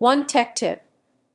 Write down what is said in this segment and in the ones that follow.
One tech tip: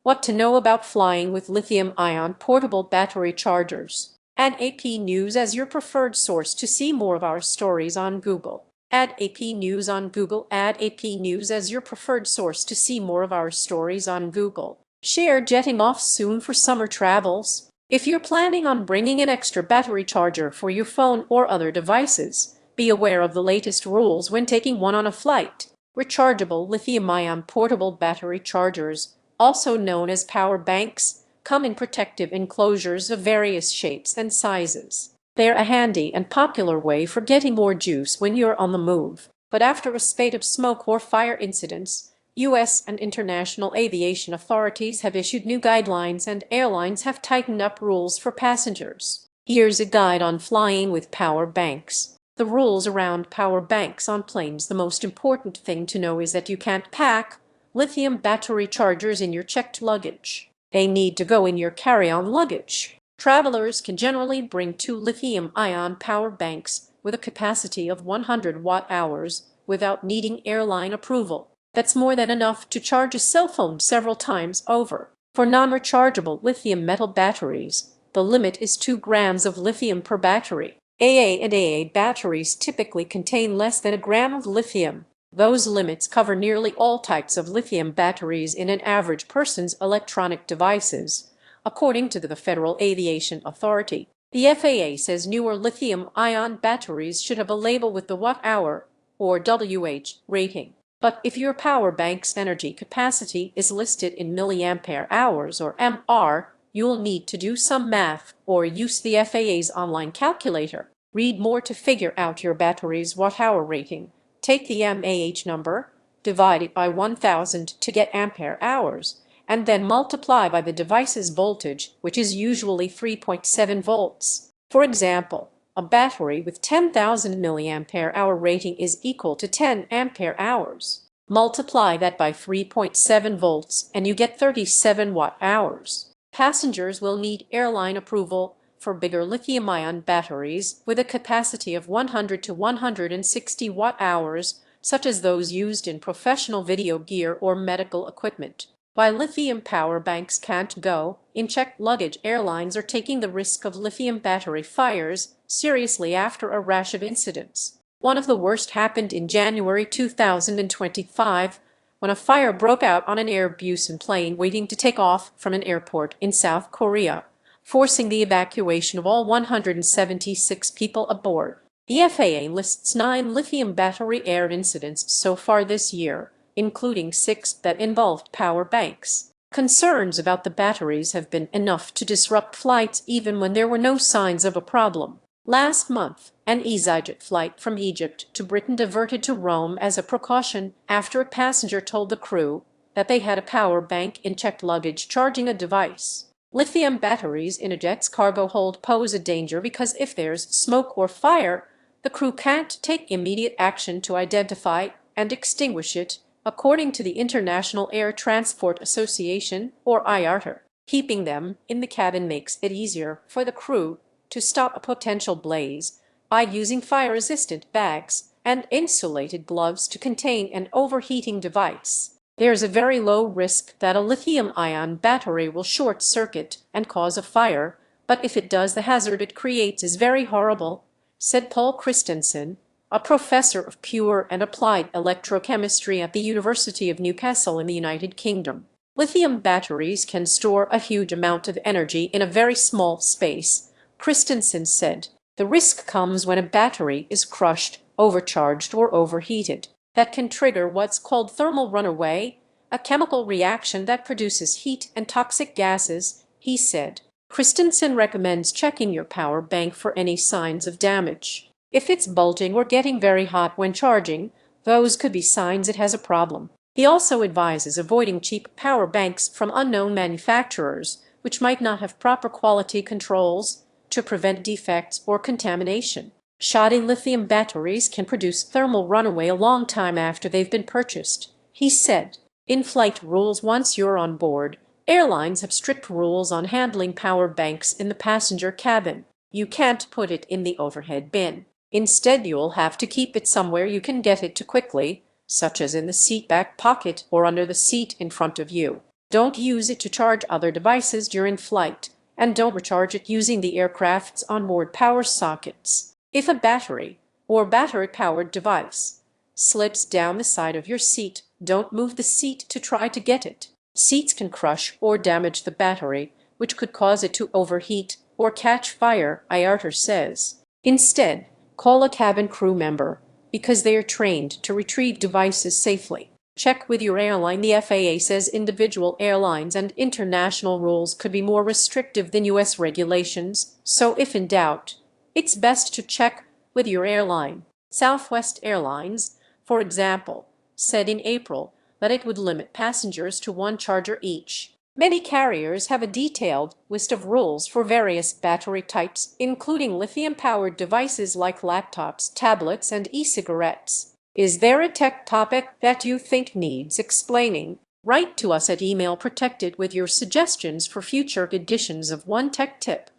what to know about flying with lithium-ion portable battery chargers. Add AP News as your preferred source to see more of our stories on Google. Add AP News on Google. Add AP News as your preferred source to see more of our stories on Google. Share jetting off soon for summer travels. If you're planning on bringing an extra battery charger for your phone or other devices, be aware of the latest rules when taking one on a flight. Rechargeable lithium-ion portable battery chargers, also known as power banks, come in protective enclosures of various shapes and sizes. They're a handy and popular way for getting more juice when you're on the move. But after a spate of smoke or fire incidents, U.S. and international aviation authorities have issued new guidelines and airlines have tightened up rules for passengers. Here's a guide on flying with power banks. The rules around power banks on planes. The most important thing to know is that you can't pack lithium battery chargers in your checked luggage. They need to go in your carry-on luggage. Travelers can generally bring 2 lithium-ion power banks with a capacity of 100 watt-hours without needing airline approval. That's more than enough to charge a cell phone several times over. For non-rechargeable lithium metal batteries, the limit is 2 grams of lithium per battery. AA and AA batteries typically contain less than a gram of lithium. Those limits cover nearly all types of lithium batteries in an average person's electronic devices, according to the Federal Aviation Authority. The FAA says newer lithium-ion batteries should have a label with the watt-hour, or WH, rating. But if your power bank's energy capacity is listed in milliampere hours or MR, you'll need to do some math or use the FAA's online calculator. Read more to figure out your battery's watt-hour rating. Take the mAh number, divide it by 1000 to get ampere hours, and then multiply by the device's voltage, which is usually 3.7 volts. For example, a battery with 10,000 mAh rating is equal to 10 ampere hours. Multiply that by 3.7 volts and you get 37 watt-hours. Passengers will need airline approval for bigger lithium-ion batteries with a capacity of 100 to 160 watt-hours, such as those used in professional video gear or medical equipment. While lithium power banks can't go in checked luggage, airlines are taking the risk of lithium battery fires seriously after a rash of incidents. One of the worst happened in January 2025 when a fire broke out on an Airbus plane waiting to take off from an airport in South Korea, forcing the evacuation of all 176 people aboard. The FAA lists 9 lithium battery air incidents so far this year, including 6 that involved power banks. Concerns about the batteries have been enough to disrupt flights even when there were no signs of a problem. Last month, an EasyJet flight from Egypt to Britain diverted to Rome as a precaution after a passenger told the crew that they had a power bank in checked luggage charging a device. Lithium batteries in a jet's cargo hold pose a danger because if there's smoke or fire, the crew can't take immediate action to identify and extinguish it, according to the International Air Transport Association, or IATA. Keeping them in the cabin makes it easier for the crew to stop a potential blaze by using fire-resistant bags and insulated gloves to contain an overheating device. There's a very low risk that a lithium-ion battery will short-circuit and cause a fire, but if it does, the hazard it creates is very horrible, said Paul Christensen, a professor of pure and applied electrochemistry at the University of Newcastle in the United Kingdom. Lithium batteries can store a huge amount of energy in a very small space, Christensen said. The risk comes when a battery is crushed, overcharged, or overheated. That can trigger what's called thermal runaway, a chemical reaction that produces heat and toxic gases, he said. Christensen recommends checking your power bank for any signs of damage. If it's bulging or getting very hot when charging, those could be signs it has a problem. He also advises avoiding cheap power banks from unknown manufacturers, which might not have proper quality controls to prevent defects or contamination. Shoddy lithium batteries can produce thermal runaway a long time after they've been purchased, he said. In-flight rules. Once you're on board, airlines have strict rules on handling power banks in the passenger cabin. You can't put it in the overhead bin. Instead, you'll have to keep it somewhere you can get it to quickly, such as in the seat back pocket or under the seat in front of you. Don't use it to charge other devices during flight, and don't recharge it using the aircraft's onboard power sockets. If a battery or battery-powered device slips down the side of your seat, don't move the seat to try to get it. Seats can crush or damage the battery, which could cause it to overheat or catch fire, IATA says. Instead, call a cabin crew member because they are trained to retrieve devices safely. Check with your airline. The FAA says individual airlines and international rules could be more restrictive than U.S. regulations, so if in doubt, it's best to check with your airline. Southwest Airlines, for example, said in April that it would limit passengers to one charger each. Many carriers have a detailed list of rules for various battery types, including lithium-powered devices like laptops, tablets, and e-cigarettes. Is there a tech topic that you think needs explaining? Write to us at email protected with your suggestions for future editions of One Tech Tip.